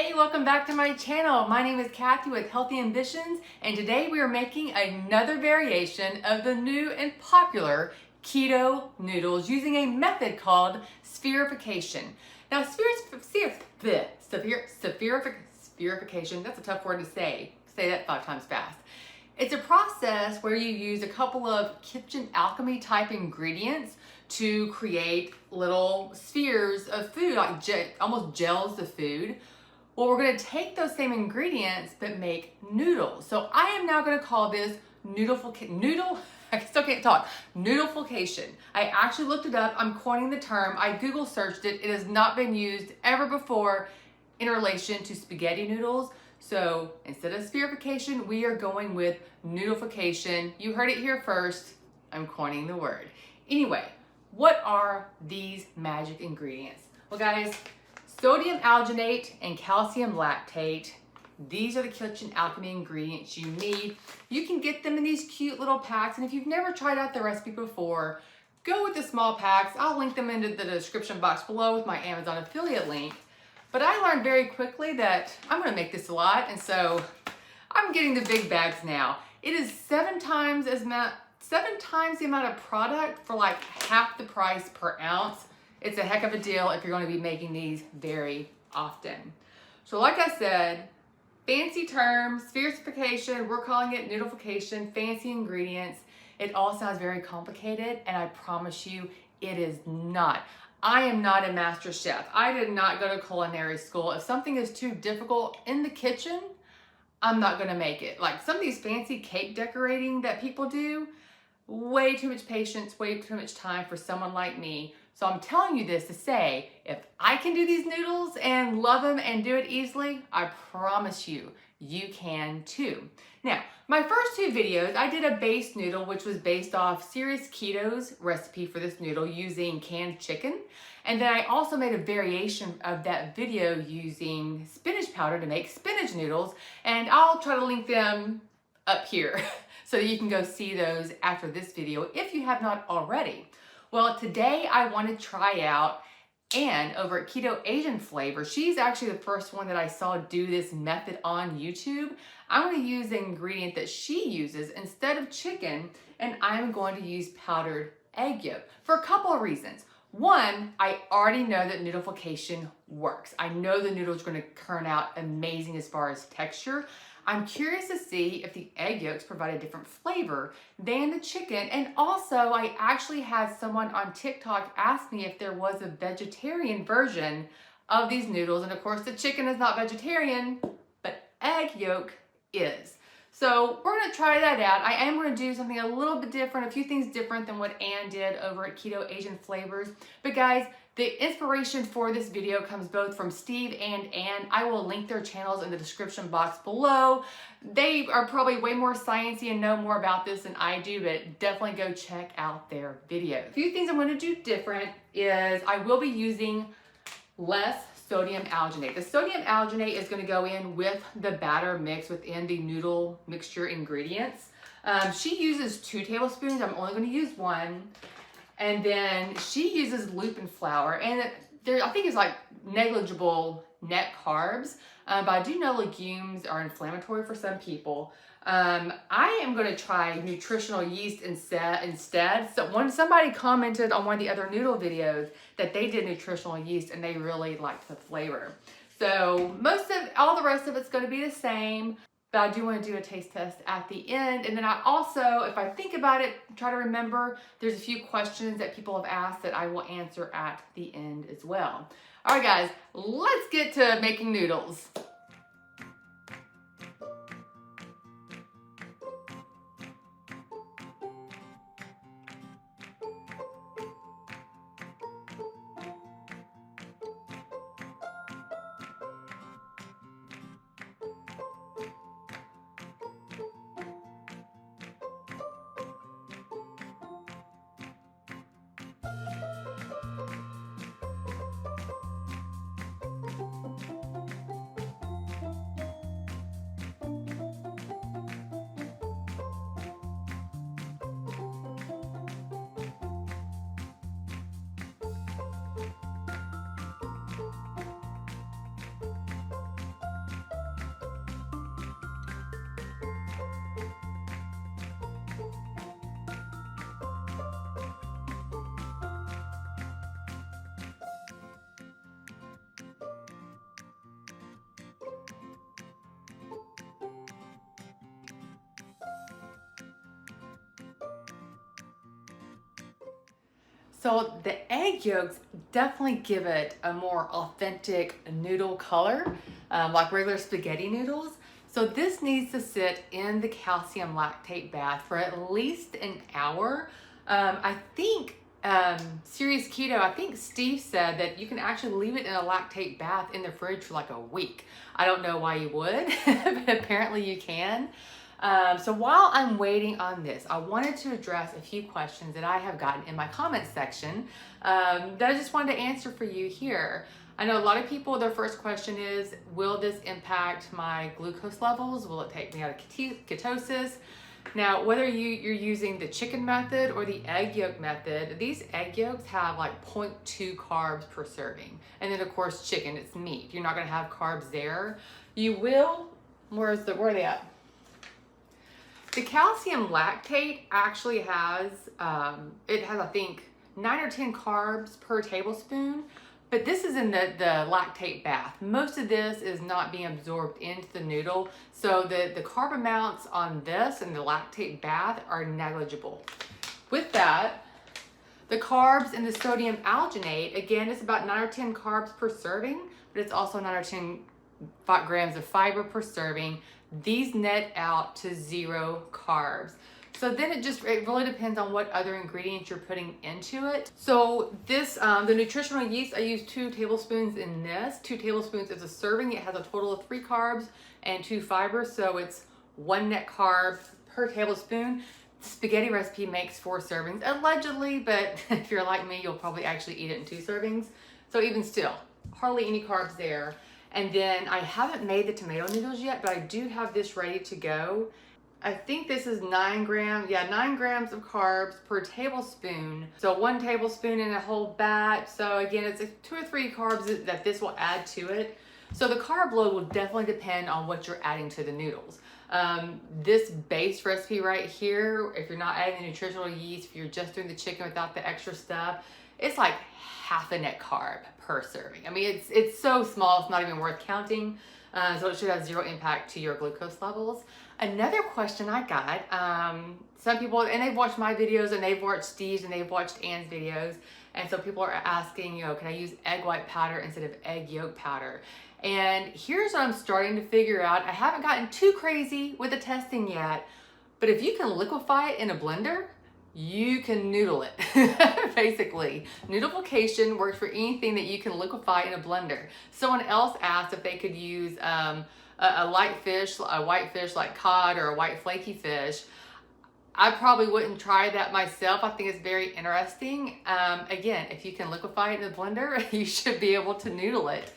Hey, welcome back to my channel. My name is Kathy with Healthy Ambitions, and today we are making another variation of the new and popular keto noodles using a method called spherification. Now, spherification, that's a tough word to say. Say that 5 times fast. It's a process where you use a couple of kitchen alchemy type ingredients to create little spheres of food, like almost gels of food. Well, we're going to take those same ingredients but make noodles. So I am now going to call this noodleification. I actually looked it up. I'm coining the term. I Google searched it. It has not been used ever before in relation to spaghetti noodles. So instead of spherification, we are going with noodleification. You heard it here first. I'm coining the word. Anyway, what are these magic ingredients? Well, guys, Sodium Alginate and Calcium Lactate. These are the kitchen alchemy ingredients you need. You can get them in these cute little packs, and if you've never tried out the recipe before, go with the small packs. I'll link them into the description box below with my Amazon affiliate link. But I learned very quickly that I'm gonna make this a lot, and so I'm getting the big bags now. It is 7 times the amount of product for like half the price per ounce. It's a heck of a deal if you're going to be making these very often. So like I said, fancy term, spherification, we're calling it noodleification, fancy ingredients. It all sounds very complicated, and I promise you it is not. I am not a master chef. I did not go to culinary school. If something is too difficult in the kitchen, I'm not gonna make it. Like some of these fancy cake decorating that people do, way too much patience, way too much time for someone like me. So I'm telling you this to say, if I can do these noodles and love them and do it easily, I promise you, you can too. Now, my first 2 videos, I did a base noodle, which was based off Serious Keto's recipe for this noodle using canned chicken. And then I also made a variation of that video using spinach powder to make spinach noodles. And I'll try to link them up here so that you can go see those after this video if you have not already. Well, today I want to try out Anne over at Keto Asian Flavours. She's actually the first one that I saw do this method on YouTube. I'm going to use the ingredient that she uses instead of chicken, and I'm going to use powdered egg yolk for a couple of reasons. One, I already know that noodleification works. I know the noodles are going to turn out amazing as far as texture. I'm curious to see if the egg yolks provide a different flavor than the chicken. And also, I actually had someone on TikTok ask me if there was a vegetarian version of these noodles. And of course, the chicken is not vegetarian, but egg yolk is. So we're gonna try that out. I am gonna do something a little bit different, a few things different than what Anne did over at Keto Asian Flavours. But guys, the inspiration for this video comes both from Steve and Anne. I will link their channels in the description box below. They are probably way more sciencey and know more about this than I do, but definitely go check out their videos. A few things I'm gonna do different is I will be using less sodium alginate. The sodium alginate is going to go in with the batter mix within the noodle mixture ingredients. She uses 2 tablespoons. I'm only going to use 1. And then she uses lupin flour, and there I think it's like negligible net carbs, but I do know legumes are inflammatory for some people. I am going to try nutritional yeast instead. So somebody commented on one of the other noodle videos that they did nutritional yeast and they really liked the flavor. So all the rest of it's going to be the same, but I do want to do a taste test at the end. And then I also, if I think about it, try to remember there's a few questions that people have asked that I will answer at the end as well. All right, guys, let's get to making noodles. So the egg yolks definitely give it a more authentic noodle color, like regular spaghetti noodles. So this needs to sit in the calcium lactate bath for at least an hour. I think Serious Keto, I think Steve said that you can actually leave it in a lactate bath in the fridge for like a week. I don't know why you would, but apparently you can. So while I'm waiting on this, I wanted to address a few questions that I have gotten in my comments section that I just wanted to answer for you here. I know a lot of people, their first question is, will this impact my glucose levels? Will it take me out of ketosis? Now, whether you're using the chicken method or the egg yolk method, these egg yolks have like 0.2 carbs per serving. And then of course, chicken, it's meat. You're not gonna have carbs there. You will, where are they at? The calcium lactate actually has, it has I think 9 or 10 carbs per tablespoon, but this is in the lactate bath. Most of this is not being absorbed into the noodle, so the carb amounts on this and the lactate bath are negligible. With that, the carbs in the sodium alginate, again, it's about 9 or 10 carbs per serving, but it's also 9 or 10 grams of fiber per serving. These net out to 0 carbs. So then it really depends on what other ingredients you're putting into it. So this, the nutritional yeast, I use 2 tablespoons in this. 2 tablespoons is a serving. It has a total of 3 carbs and 2 fibers. So it's 1 net carb per tablespoon. The spaghetti recipe makes 4 servings, allegedly, but if you're like me, you'll probably actually eat it in 2 servings. So even still, hardly any carbs there. And then I haven't made the tomato noodles yet, but I do have this ready to go. I think this is 9 grams, 9 grams of carbs per tablespoon. So 1 tablespoon in a whole batch. So again, it's 2 or 3 carbs that this will add to it. So the carb load will definitely depend on what you're adding to the noodles. This base recipe right here, if you're not adding the nutritional yeast, if you're just doing the chicken without the extra stuff, it's like half a net carb per serving. I mean, it's so small, it's not even worth counting. So it should have 0 impact to your glucose levels. Another question I got, some people, and they've watched my videos and they've watched Steve's and they've watched Ann's videos. And so people are asking, can I use egg white powder instead of egg yolk powder? And here's what I'm starting to figure out. I haven't gotten too crazy with the testing yet, but if you can liquefy it in a blender, you can noodle it, basically. Noodleification works for anything that you can liquefy in a blender. Someone else asked if they could use a light fish, a white fish like cod or a white flaky fish. I probably wouldn't try that myself. I think it's very interesting. Again, if you can liquefy it in a blender, you should be able to noodle it.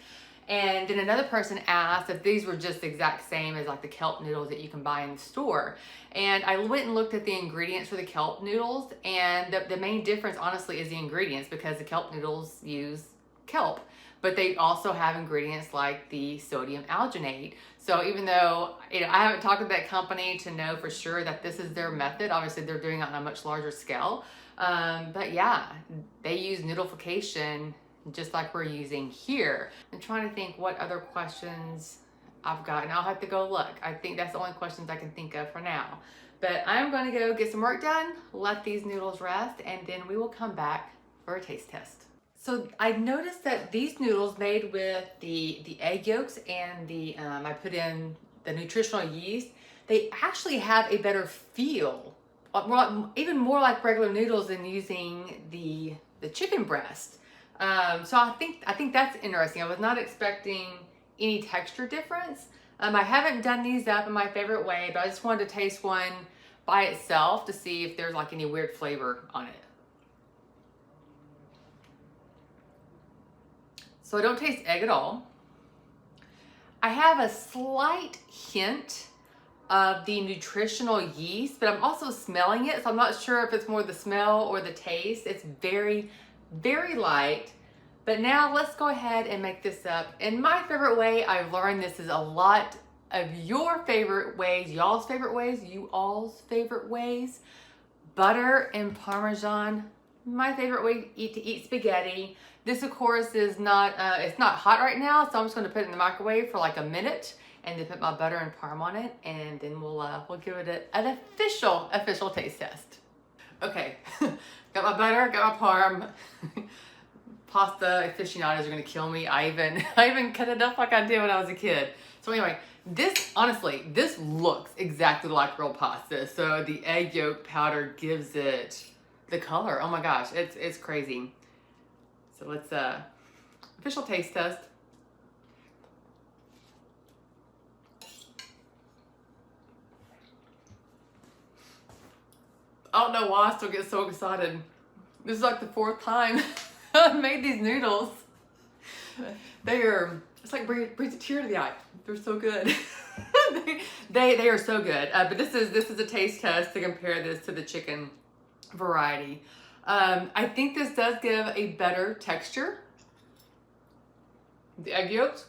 And then another person asked if these were just the exact same as like the kelp noodles that you can buy in the store. And I went and looked at the ingredients for the kelp noodles, and the main difference honestly is the ingredients, because the kelp noodles use kelp, but they also have ingredients like the sodium alginate. So even though I haven't talked to that company to know for sure that this is their method, obviously they're doing it on a much larger scale. But yeah, they use noodleification just like we're using here. I'm trying to think what other questions I've got, and I'll have to go look. I think that's the only questions I can think of for now. But I'm going to go get some work done, let these noodles rest, and then we will come back for a taste test. So I noticed that these noodles made with the egg yolks and I put in the nutritional yeast, they actually have a better feel, even more like regular noodles than using the chicken breast. So I think that's interesting. I was not expecting any texture difference. I haven't done these up in my favorite way, but I just wanted to taste one by itself to see if there's like any weird flavor on it. So I don't taste egg at all. I have a slight hint of the nutritional yeast, but I'm also smelling it, so I'm not sure if it's more the smell or the taste. It's very, very light. But now let's go ahead and make this up in my favorite way. I've learned this is a lot of your favorite ways, y'all's favorite ways, you all's favorite ways. Butter and Parmesan, my favorite way to eat spaghetti. This of course is not, it's not hot right now, so I'm just gonna put it in the microwave for like a minute and then put my butter and parm on it, and then we'll give it an official taste test. Okay, got my butter, got my parm. Pasta aficionados are gonna kill me. I even cut it up like I did when I was a kid. So anyway, this, honestly, this looks exactly like real pasta. So the egg yolk powder gives it the color. Oh my gosh, it's crazy. So let's, official taste test. I don't know why I still get so excited. This is like the 4th time I've made these noodles. It's like brings a tear to the eye. They're so good. they are so good. But this is a taste test to compare this to the chicken variety. I think this does give a better texture. The egg yolks.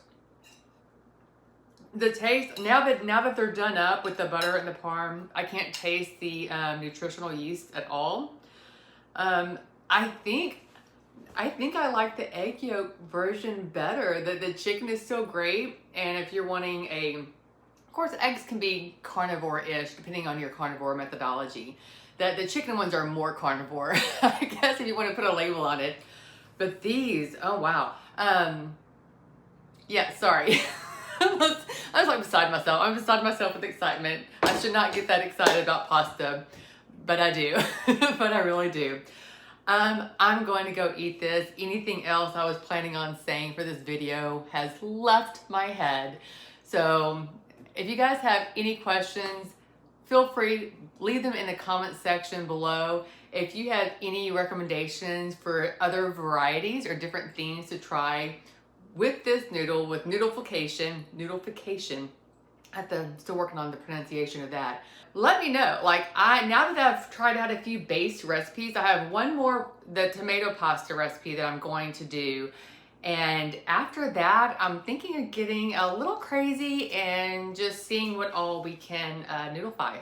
The taste, now that they're done up with the butter and the parm, I can't taste the nutritional yeast at all. I think I like the egg yolk version better. The chicken is still great, and if you're wanting of course, eggs can be carnivore-ish depending on your carnivore methodology. The chicken ones are more carnivore, I guess, if you want to put a label on it. But these, oh wow. Yeah, sorry. I was like beside myself. I'm beside myself with excitement. I should not get that excited about pasta, but I do. But I really do. I'm going to go eat this. Anything else I was planning on saying for this video has left my head. So if you guys have any questions, feel free, leave them in the comment section below. If you have any recommendations for other varieties or different things to try with this noodle, with noodlefication, still working on the pronunciation of that. Let me know. Like, now that I've tried out a few base recipes, I have one more, the tomato pasta recipe that I'm going to do. And after that, I'm thinking of getting a little crazy and just seeing what all we can noodleify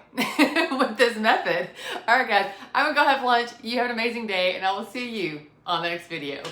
with this method. All right, guys, I'm gonna go have lunch. You have an amazing day, and I will see you on the next video.